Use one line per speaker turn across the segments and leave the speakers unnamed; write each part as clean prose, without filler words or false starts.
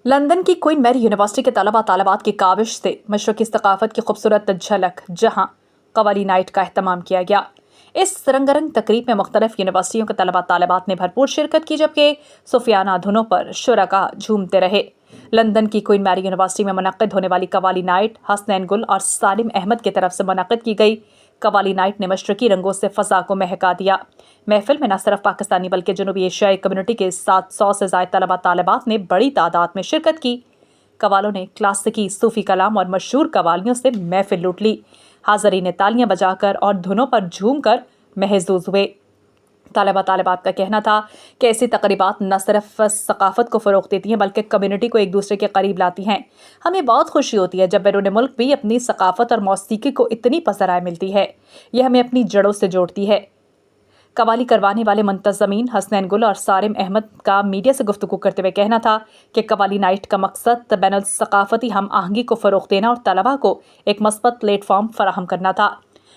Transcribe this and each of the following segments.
London की queen Mary university के तलबा तालिबात की काविश से मशरक़ी सकाफत की खूबसूरत झलक जहां कवाली नाइट का अहतमाम किया गया। इस रंगारंग तकरीब में मुख्तलिफ यूनिवर्सिटियों के तलबा तालिबात ने भरपूर शिरकत की, जबकि सूफियाना धुनों पर शुरका झूमते रहे। लंदन की क्वीन मैरी यूनिवर्सिटी में मुनक्किद होने वाली कवाली नाइट हसनैन गुल और सालिम अहमद की तरफ से मुनक्किद की गई। कवाली नाइट ने मशरकी रंगों से फ़ज़ा को महका दिया। महफिल में न सिर्फ पाकिस्तानी बल्कि जनूबी एशियाई कम्युनिटी के 700 से ज़ायद तलबा तालिबात ने बड़ी तादाद में शिरकत की। कवालों ने क्लासिकी सूफ़ी कलाम और मशहूर कवालियों से महफिल लूट ली। हाज़रीन ने तालियां बजाकर और धुनों पर झूमकर महजूज हुए। तलबा तालिबात का कहना था कि ऐसी तकरीबात न सिर्फ सकाफत को फ़रोग़ देती हैं बल्कि कम्युनिटी को एक दूसरे के करीब लाती हैं। हमें बहुत खुशी होती है जब बैरून मुल्क भी अपनी सकाफत और मौसीकी को इतनी पसराए मिलती है। यह हमें अपनी जड़ों से जोड़ती है। कवाली करवाने वाले मुंतज़मीन हसनैन गुल और सालिम अहमद का मीडिया से गुफ्तगू करते हुए कहना था कि कवाली नाइट का मकसद बैनुल सकाफ़ती हम आहंगी को फ़रोग़ देना और तलबा को एक मस्बत प्लेटफॉर्म फराहम करना था।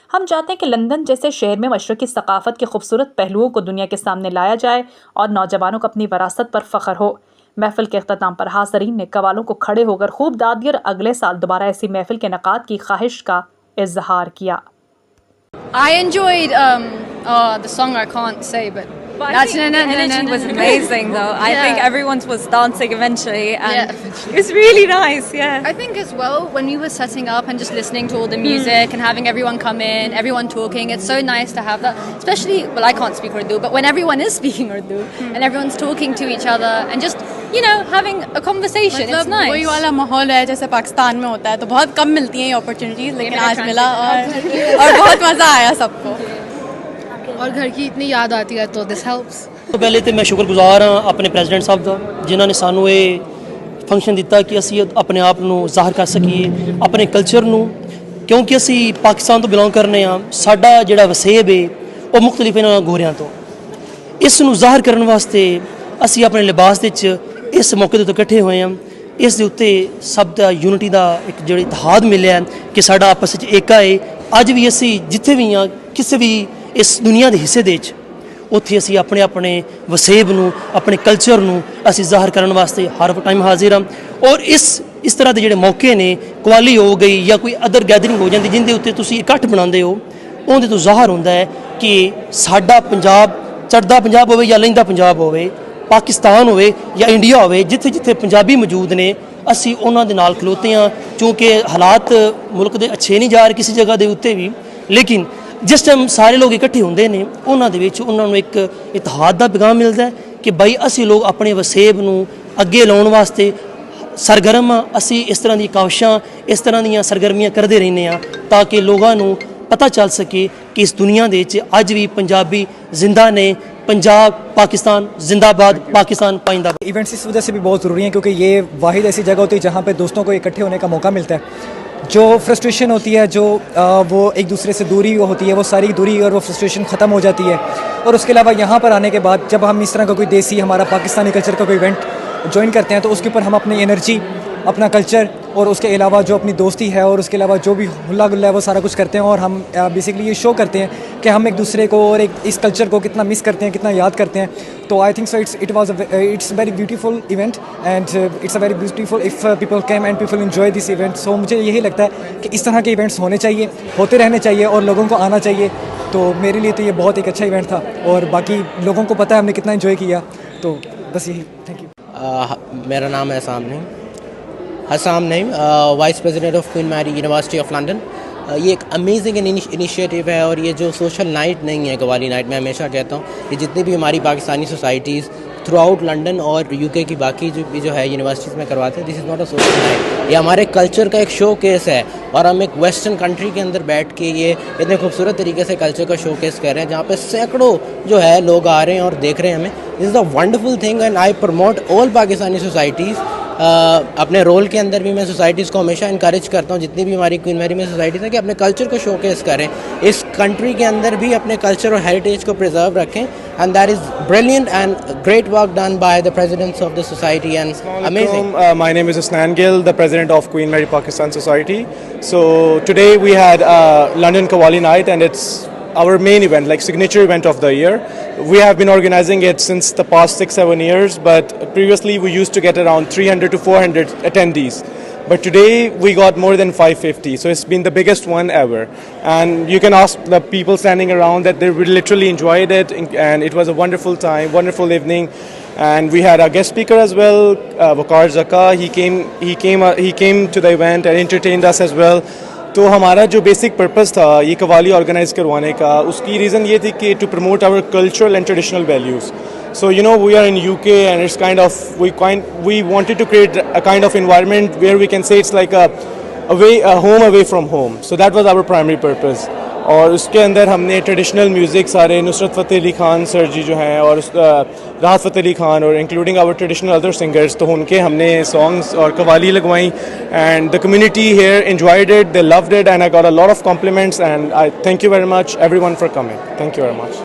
हम चाहते हैं कि लंदन जैसे शहर में मशरक़ी सकाफ़त के खूबसूरत पहलुओं को दुनिया के सामने लाया जाए और नौजवानों को अपनी विरासत पर फ़ख्र हो। महफिल के अख्ताम पर हाज़रीन ने कवालों को खड़े होकर खूब दाद दी और अगले साल दोबारा ऐसी महफिल के इनेकाद की ख्वाहिश का इजहार किया।
I enjoyed the song I can't say, but
Energy was amazing though. I
Yeah.
think everyone was dancing eventually and
Yeah.
it was really nice, yeah.
I think as well when we were setting up and just listening to all the music and having everyone come in, everyone talking, it's so nice to have that. Especially, well, I can't speak Urdu, but when everyone is speaking Urdu and everyone's talking to each other and just having a conversation, it's nice.
वही वाला माहौल है जैसे पाकिस्तान में होता है, तो बहुत कम मिलती हैं ये अपॉर्चुनिटीज, लेकिन आज मिला और बहुत मज़ा आया सबको
और घर की इतनी याद आती है तो दिस हेल्प्स।
तो पहले तो मैं शुक्रगुजार हाँ अपने प्रेजिडेंट साहब का जिन्होंने सानू ये फंक्शन दिता कि असी अपने आप ਨੂੰ ਜ਼ਾਹਰ ਕਰ ਸਕੀਏ ਆਪਣੇ ਕਲਚਰ ਨੂੰ, ਕਿਉਂਕਿ ਅਸੀਂ ਪਾਕਿਸਤਾਨ ਤੋਂ ਬਿਲੋਂਗ ਕਰਨੇ ਆ। ਸਾਡਾ ਜਿਹੜਾ ਵਸੇਬ ਹੈ ਉਹ ਮੁxtਲਿਫ ਇਹਨਾਂ ਗੋਰਿਆਂ ਤੋਂ, ਇਸ ਨੂੰ ਜ਼ਾਹਰ ਕਰਨ ਵਾਸਤੇ ਅਸੀਂ ਆਪਣੇ ਲਿਬਾਸ ਦੇ ਵਿੱਚ ਇਸ ਮੌਕੇ ਦੇ ਉੱਤੇ ਇਕੱਠੇ ਹੋਏ ਹਾਂ। ਇਸ ਦੇ ਉੱਤੇ ਸਭ ਦਾ ਯੂਨਿਟੀ ਦਾ ਇੱਕ ਜਿਹੜਾ ਇਤਿਹਾਦ ਮਿਲਿਆ ਕਿ ਸਾਡਾ ਆਪਸ ਵਿੱਚ ਏਕਾ ਹੈ। ਅੱਜ ਵੀ ਅਸੀਂ ਜਿੱਥੇ ਵੀ ਹਾਂ ਕਿਸੇ ਵੀ ਇਸ ਦੁਨੀਆ ਦੇ ਹਿੱਸੇ ਦੇ ਵਿੱਚ ਉੱਥੇ ਅਸੀਂ ਆਪਣੇ ਆਪਣੇ ਵਸੇਬ ਨੂੰ ਆਪਣੇ ਕਲਚਰ ਨੂੰ ਅਸੀਂ ਜ਼ਾਹਰ ਕਰਨ ਵਾਸਤੇ ਹਰ ਟਾਈਮ ਹਾਜ਼ਰ ਹਾਂ। ਔਰ ਇਸ ਤਰ੍ਹਾਂ ਦੇ ਜਿਹੜੇ ਮੌਕੇ ਨੇ, ਕਵਾਲੀ ਹੋ ਗਈ ਜਾਂ ਕੋਈ ਅਦਰ ਗੈਦਰਿੰਗ ਹੋ ਜਾਂਦੀ ਜਿਹਦੇ ਉੱਤੇ ਤੁਸੀਂ ਇਕੱਠ ਬਣਾਉਂਦੇ ਹੋ, ਉਹਦੇ ਤੋਂ ਜ਼ਾਹਰ ਹੁੰਦਾ ਹੈ ਕਿ ਸਾਡਾ ਪੰਜਾਬ ਚੜ੍ਹਦਾ ਪੰਜਾਬ ਹੋਵੇ ਜਾਂ ਲਹਿੰਦਾ ਪੰਜਾਬ ਹੋਵੇ, ਪਾਕਿਸਤਾਨ ਹੋਵੇ ਜਾਂ ਇੰਡੀਆ ਹੋਵੇ, ਜਿੱਥੇ ਜਿੱਥੇ ਪੰਜਾਬੀ ਮੌਜੂਦ ਨੇ ਅਸੀਂ ਉਹਨਾਂ ਦੇ ਨਾਲ ਖਲੋਤੇ ਹਾਂ। ਕਿਉਂਕਿ ਹਾਲਾਤ ਮੁਲਕ ਦੇ ਅੱਛੇ ਨਹੀਂ ਜਾ ਰਹੇ ਕਿਸੇ ਜਗ੍ਹਾ ਦੇ ਉੱਤੇ ਵੀ, ਲੇਕਿਨ जिस टाइम सारे लोग इकट्ठे होंगे ने उन्होंने एक इतिहाद का पैगाम मिलता है कि भाई असी लोग अपने वसेब नूं अगे लाने वास्ते सरगर्म हाँ। असी इस तरह की काविशां इस तरह दी सरगर्मियां करते रहने हाँ ताकि लोगों नूं पता चल सके कि इस दुनिया दे विच अज भी पंजाबी जिंदा ने। पंजाब पाकिस्तान जिंदाबाद, पाकिस्तान पाइंदाबाद।
इवेंट्स इस वजह से भी बहुत ज़रूरी हैं क्योंकि ये वाहिद ऐसी जगह होती है जहाँ पे दोस्तों को इकट्ठे होने का मौका मिलता है। जो फ्रस्ट्रेशन होती है, जो वो एक दूसरे से दूरी होती है, वो सारी दूरी और वो फ्रस्ट्रेशन ख़त्म हो जाती है। और उसके अलावा यहाँ पर आने के बाद जब हम इस तरह का कोई देसी हमारा पाकिस्तानी कल्चर का कोई इवेंट ज्वाइन करते हैं तो उसके ऊपर हम अपनी एनर्जी, अपना कल्चर और उसके अलावा जो अपनी दोस्ती है और उसके अलावा जो भी हुल्ला गुल्ला है वो सारा कुछ करते हैं। और हम बेसिकली ये शो करते हैं कि हम एक दूसरे को और इस कल्चर को कितना मिस करते हैं, कितना याद करते हैं। तो I think so it's very beautiful event and it's a very beautiful if people came and people enjoy this event. So मुझे यही लगता है कि इस तरह के इवेंट्स होने चाहिए, होते रहने चाहिए और लोगों को आना चाहिए। तो मेरे लिए तो ये बहुत एक अच्छा इवेंट था और बाकी लोगों को पता है हमने कितना इन्जॉय किया। तो बस यही, थैंक यू।
मेरा नाम है Hassam Naeem, vice president of Queen Mary University of London. ये एक अमेजिंग इनिशिएटिव है और ये जो सोशल नाइट नहीं है कवाली नाइट, मैं हमेशा कहता हूँ कि जितनी भी हमारी Pakistani societies through out London और यूके की बाकी जो है यूनिवर्सिटीज़ में करवाते हैं, this is not a social night. ये हमारे कल्चर का एक शो केस है और हम एक वेस्टर्न कंट्री के अंदर बैठ के ये इतने खूबसूरत तरीके से कल्चर का शो केस कर रहे हैं जहाँ पे सैकड़ों जो है लोग आ रहे हैं और देख रहे हैं हमें। This is a wonderful thing and I promote all Pakistani societies. अपने रोल के अंदर भी मैं सोसाइटीज़ को हमेशा इनकरेज करता हूँ, जितनी भी हमारी क्वीन मैरी में सोसाइटीज़ हैं, कि अपने कल्चर को शोकेस करें, इस कंट्री के अंदर भी अपने कल्चर और हेरिटेज को प्रिजर्व रखें। And that is brilliant and great work done by the presidents of the society and amazing.
My name is Husnain Gill, the president of Queen Mary Pakistan Society. So today we had London Qawwali Night and it's our main event, like signature event of the year. We have been organizing it since the past 6-7 years, but previously we used to get around 300 to 400 attendees. But today we got more than 550, so it's been the biggest one ever. And you can ask the people standing around that they literally enjoyed it, and it was a wonderful time, wonderful evening. And we had a guest speaker as well, Waqar Zaka. He came to the event and entertained us as well. तो हमारा जो basic purpose था ये qawwali organise करवाने का, उसकी reason ये थी कि to promote our cultural and traditional values. So we are in UK and it's kind of we wanted to create a kind of environment where we can say it's like a home away from home. So that was our primary purpose. और उसके अंदर हमने traditional music सारे नुसरत फ़तेह Ali Khan sir जी जो हैं और राहत फ़तेह अली खान और including our traditional other singers, तो उनके हमने सॉन्ग्स और कवाली लगवाई. And the community here enjoyed it, they loved it, and I got a lot of compliments, and I thank you very much everyone for coming. Thank you very much.